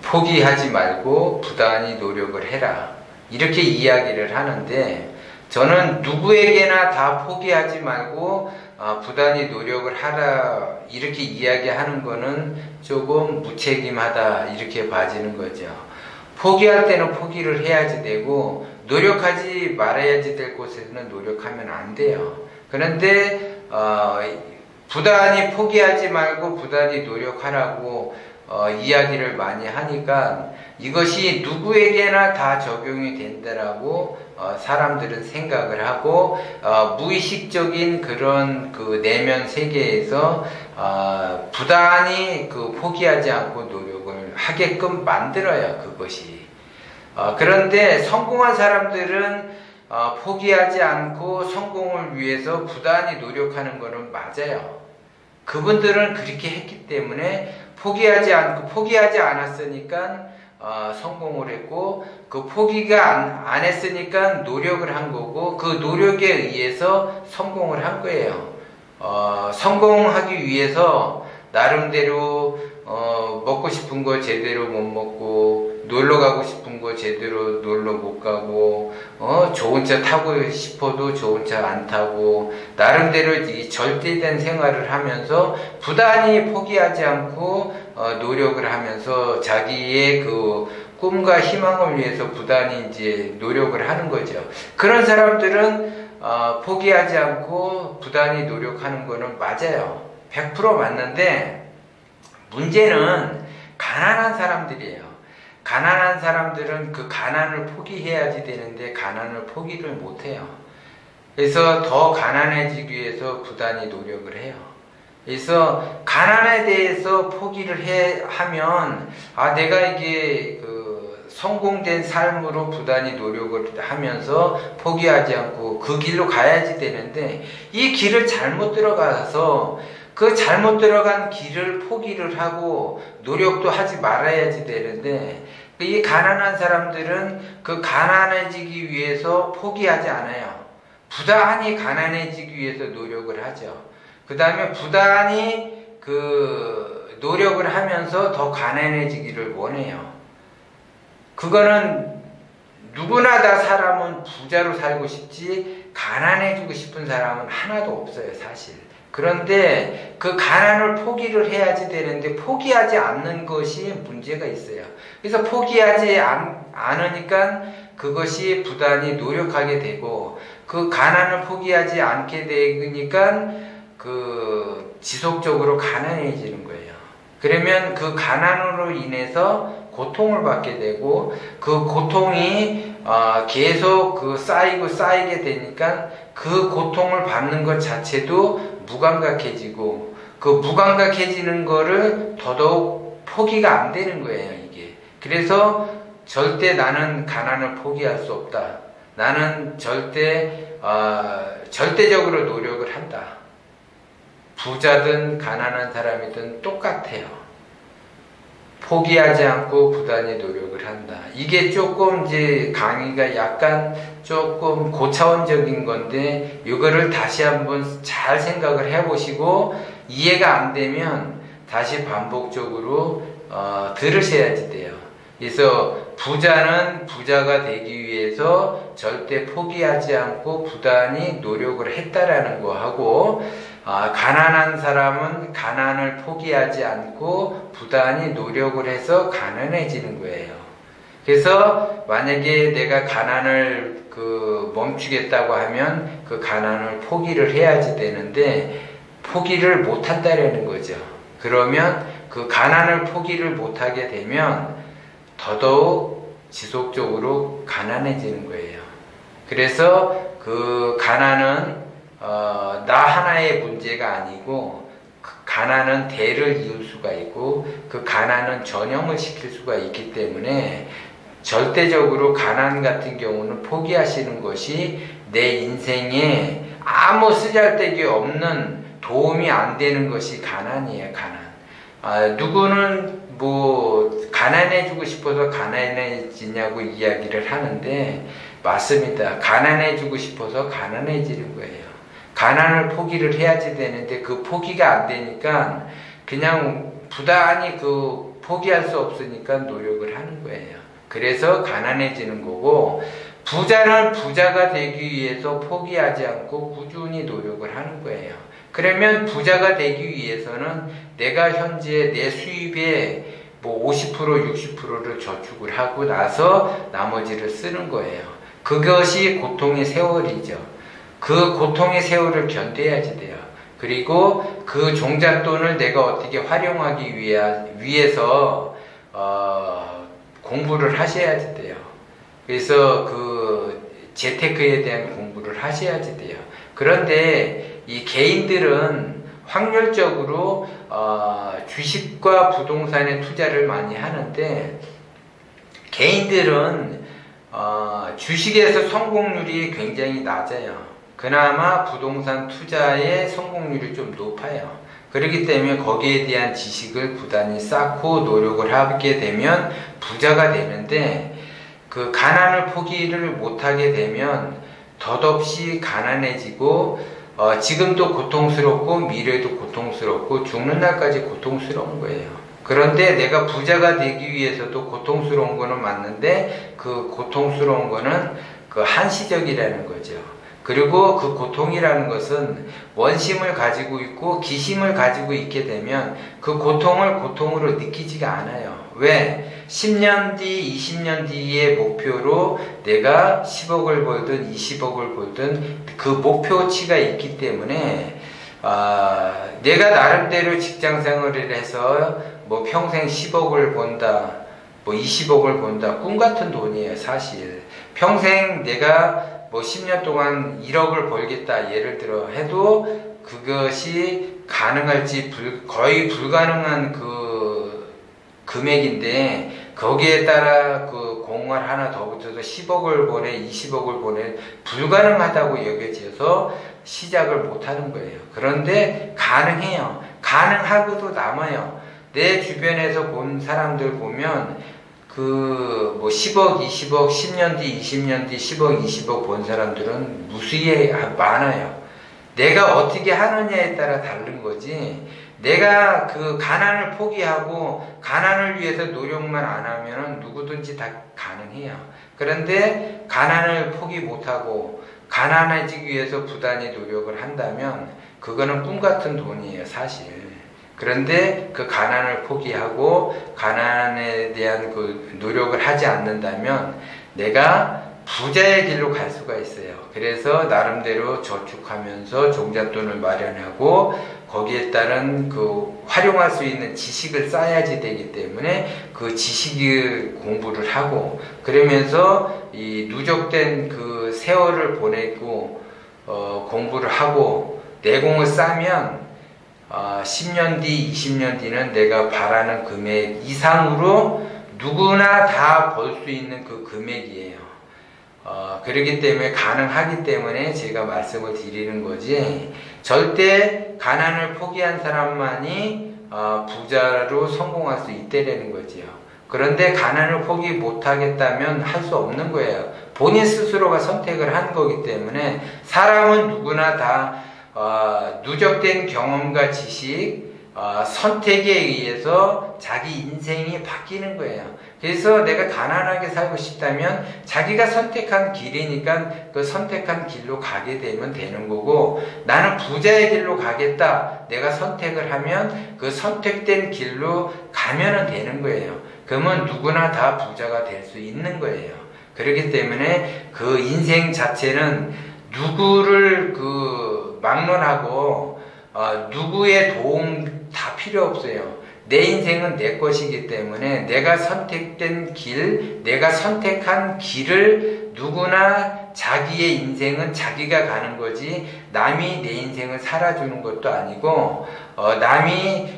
포기하지 말고 부단히 노력을 해라, 이렇게 이야기를 하는데, 저는 누구에게나 다 포기하지 말고 부단히 노력을 하라 이렇게 이야기하는 거는 조금 무책임하다 이렇게 봐지는 거죠. 포기할 때는 포기를 해야지 되고, 노력하지 말아야지 될 곳에서는 노력하면 안 돼요. 그런데 부단히 포기하지 말고 부단히 노력하라고 이야기를 많이 하니까 이것이 누구에게나 다 적용이 된다라고 사람들은 생각을 하고, 무의식적인 그런 그 내면 세계에서 부단히 포기하지 않고 노력을 하게끔 만들어요, 그것이. 그런데 성공한 사람들은 포기하지 않고 성공을 위해서 부단히 노력하는 것은 맞아요. 그분들은 그렇게 했기 때문에 포기하지 않았으니까 성공을 했고, 그 포기가 안 했으니까 노력을 한 거고, 그 노력에 의해서 성공을 한 거예요. 성공하기 위해서 나름대로 먹고 싶은 거 제대로 못 먹고, 놀러 가고 싶은 거 제대로 놀러 못 가고, 좋은 차 타고 싶어도 좋은 차 안 타고, 나름대로 이 절대된 생활을 하면서 부단히 포기하지 않고 노력을 하면서 자기의 그 꿈과 희망을 위해서 부단히 이제 노력을 하는 거죠. 그런 사람들은 포기하지 않고 부단히 노력하는 거는 맞아요. 100% 맞는데, 문제는 가난한 사람들이에요. 가난한 사람들은 그 가난을 포기해야지 되는데 가난을 포기를 못해요. 그래서 더 가난해지기 위해서 부단히 노력을 해요. 그래서 가난에 대해서 포기를 하면 내가 이게 성공된 삶으로 부단히 노력을 하면서 포기하지 않고 그 길로 가야지 되는데, 이 길을 잘못 들어가서 그 잘못 들어간 길을 포기를 하고 노력도 하지 말아야지 되는데, 이 가난한 사람들은 그 가난해지기 위해서 포기하지 않아요. 부단히 가난해지기 위해서 노력을 하죠. 그 다음에 부단히 노력을 하면서 더 가난해지기를 원해요. 그거는 누구나 다 사람은 부자로 살고 싶지 가난해지고 싶은 사람은 하나도 없어요, 사실. 그런데 그 가난을 포기를 해야지 되는데 포기하지 않는 것이 문제가 있어요. 그래서 포기하지 않으니까 그것이 부단히 노력하게 되고, 그 가난을 포기하지 않게 되니까 지속적으로 가난해지는 거예요. 그러면 그 가난으로 인해서 고통을 받게 되고, 그 고통이 계속 쌓이게 되니까 그 고통을 받는 것 자체도 무감각해지고, 그 무감각해지는 거를 더더욱 포기가 안 되는 거예요, 이게. 그래서 절대 나는 가난을 포기할 수 없다. 나는 절대적으로 노력을 한다. 부자든 가난한 사람이든 똑같아요. 포기하지 않고 부단히 노력을 한다. 이게 조금 이제 강의가 약간 조금 고차원적인 건데, 이거를 다시 한번 잘 생각을 해보시고, 이해가 안 되면 다시 반복적으로 들으셔야지 돼요. 그래서 부자는 부자가 되기 위해서 절대 포기하지 않고 부단히 노력을 했다라는 거 하고, 가난한 사람은 가난을 포기하지 않고 부단히 노력을 해서 가난해지는 거예요. 그래서 만약에 내가 가난을 멈추겠다고 하면 그 가난을 포기를 해야지 되는데, 포기를 못 한다라는 거죠. 그러면 그 가난을 포기를 못하게 되면 더더욱 지속적으로 가난해지는 거예요. 그래서 그 가난은 나 하나의 문제가 아니고, 가난은 대를 이을 수가 있고, 그 가난은 전염을 시킬 수가 있기 때문에 절대적으로 가난 같은 경우는 포기하시는 것이 내 인생에 아무 쓰잘데기 없는 도움이 안 되는 것이 가난이에요, 가난. 누구는 가난해지고 싶어서 가난해지냐고 이야기를 하는데, 맞습니다. 가난해지고 싶어서 가난해지는 거예요. 가난을 포기를 해야지 되는데 그 포기가 안 되니까 그냥 부단히 그 포기할 수 없으니까 노력을 하는 거예요. 그래서 가난해지는 거고, 부자는 부자가 되기 위해서 포기하지 않고 꾸준히 노력을 하는 거예요. 그러면 부자가 되기 위해서는 내가 현재 내 수입의 뭐 50%, 60%를 저축을 하고 나서 나머지를 쓰는 거예요. 그것이 고통의 세월이죠. 그 고통의 세월을 견뎌야지 돼요. 그리고 그 종잣돈을 내가 어떻게 활용하기 위해서 공부를 하셔야지 돼요. 그래서 그 재테크에 대한 공부를 하셔야지 돼요. 그런데 이 개인들은 확률적으로 주식과 부동산에 투자를 많이 하는데, 개인들은 주식에서 성공률이 굉장히 낮아요. 그나마 부동산 투자의 성공률이 좀 높아요. 그렇기 때문에 거기에 대한 지식을 부단히 쌓고 노력을 하게 되면 부자가 되는데, 그 가난을 포기를 못하게 되면 덧없이 가난해지고 지금도 고통스럽고 미래도 고통스럽고 죽는 날까지 고통스러운 거예요. 그런데 내가 부자가 되기 위해서도 고통스러운 거는 맞는데, 그 고통스러운 거는 그 한시적이라는 거죠. 그리고 그 고통이라는 것은 원심을 가지고 있고 기심을 가지고 있게 되면 그 고통을 고통으로 느끼지가 않아요. 왜? 10년 뒤, 20년 뒤의 목표로 내가 10억을 벌든 20억을 벌든 그 목표치가 있기 때문에 내가 나름대로 직장 생활을 해서 뭐 평생 10억을 번다, 뭐 20억을 번다, 꿈 같은 돈이에요. 사실 평생 내가 뭐 10년 동안 1억을 벌겠다 예를 들어 해도 그것이 가능할지 거의 불가능한 그 금액인데, 거기에 따라 그 공을 하나 더 붙여서 10억을 보내 20억을 보내 불가능하다고 여겨져서 시작을 못하는 거예요. 그런데 가능해요. 가능하고도 남아요. 내 주변에서 본 사람들 보면 그 뭐 10억, 20억, 10년 뒤, 20년 뒤 10억, 20억 본 사람들은 무수히 많아요. 내가 어떻게 하느냐에 따라 다른 거지, 내가 그 가난을 포기하고 가난을 위해서 노력만 안 하면 누구든지 다 가능해요. 그런데 가난을 포기 못하고 가난해지기 위해서 부단히 노력을 한다면 그거는 꿈 같은 돈이에요, 사실. 그런데 그 가난을 포기하고 가난에 대한 그 노력을 하지 않는다면 내가 부자의 길로 갈 수가 있어요. 그래서 나름대로 저축하면서 종잣돈을 마련하고 거기에 따른 그 활용할 수 있는 지식을 쌓아야지 되기 때문에 그 지식을 공부를 하고, 그러면서 이 누적된 그 세월을 보내고 공부를 하고 내공을 쌓으면 10년 뒤, 20년 뒤는 내가 바라는 금액 이상으로 누구나 다 벌 수 있는 그 금액이에요. 그렇기 때문에 가능하기 때문에 제가 말씀을 드리는 거지, 절대 가난을 포기한 사람만이 부자로 성공할 수 있다는 거지요. 그런데 가난을 포기 못하겠다면 할 수 없는 거예요. 본인 스스로가 선택을 한 거기 때문에 사람은 누구나 다 누적된 경험과 지식, 선택에 의해서 자기 인생이 바뀌는 거예요. 그래서 내가 가난하게 살고 싶다면 자기가 선택한 길이니까 그 선택한 길로 가게 되면 되는 거고, 나는 부자의 길로 가겠다, 내가 선택을 하면 그 선택된 길로 가면은 되는 거예요. 그러면 누구나 다 부자가 될 수 있는 거예요. 그렇기 때문에 그 인생 자체는 누구를 막론하고 누구의 도움 다 필요 없어요. 내 인생은 내 것이기 때문에 내가 선택된 길, 내가 선택한 길을 누구나 자기의 인생은 자기가 가는 거지 남이 내 인생을 살아주는 것도 아니고 남이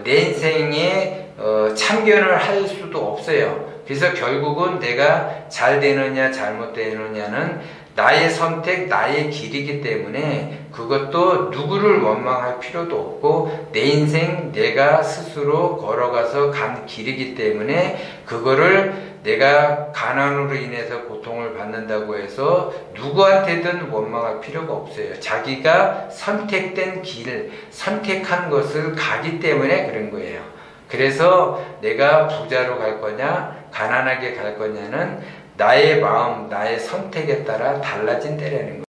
내 인생에 참견을 할 수도 없어요. 그래서 결국은 내가 잘 되느냐 잘못되느냐는 나의 선택, 나의 길이기 때문에 그것도 누구를 원망할 필요도 없고 내 인생 내가 스스로 걸어가서 간 길이기 때문에 그거를 내가 가난으로 인해서 고통을 받는다고 해서 누구한테든 원망할 필요가 없어요. 자기가 선택된 길, 선택한 것을 가기 때문에 그런 거예요. 그래서 내가 부자로 갈 거냐, 가난하게 갈 거냐는 나의 마음, 나의 선택에 따라 달라진다라는 거예요.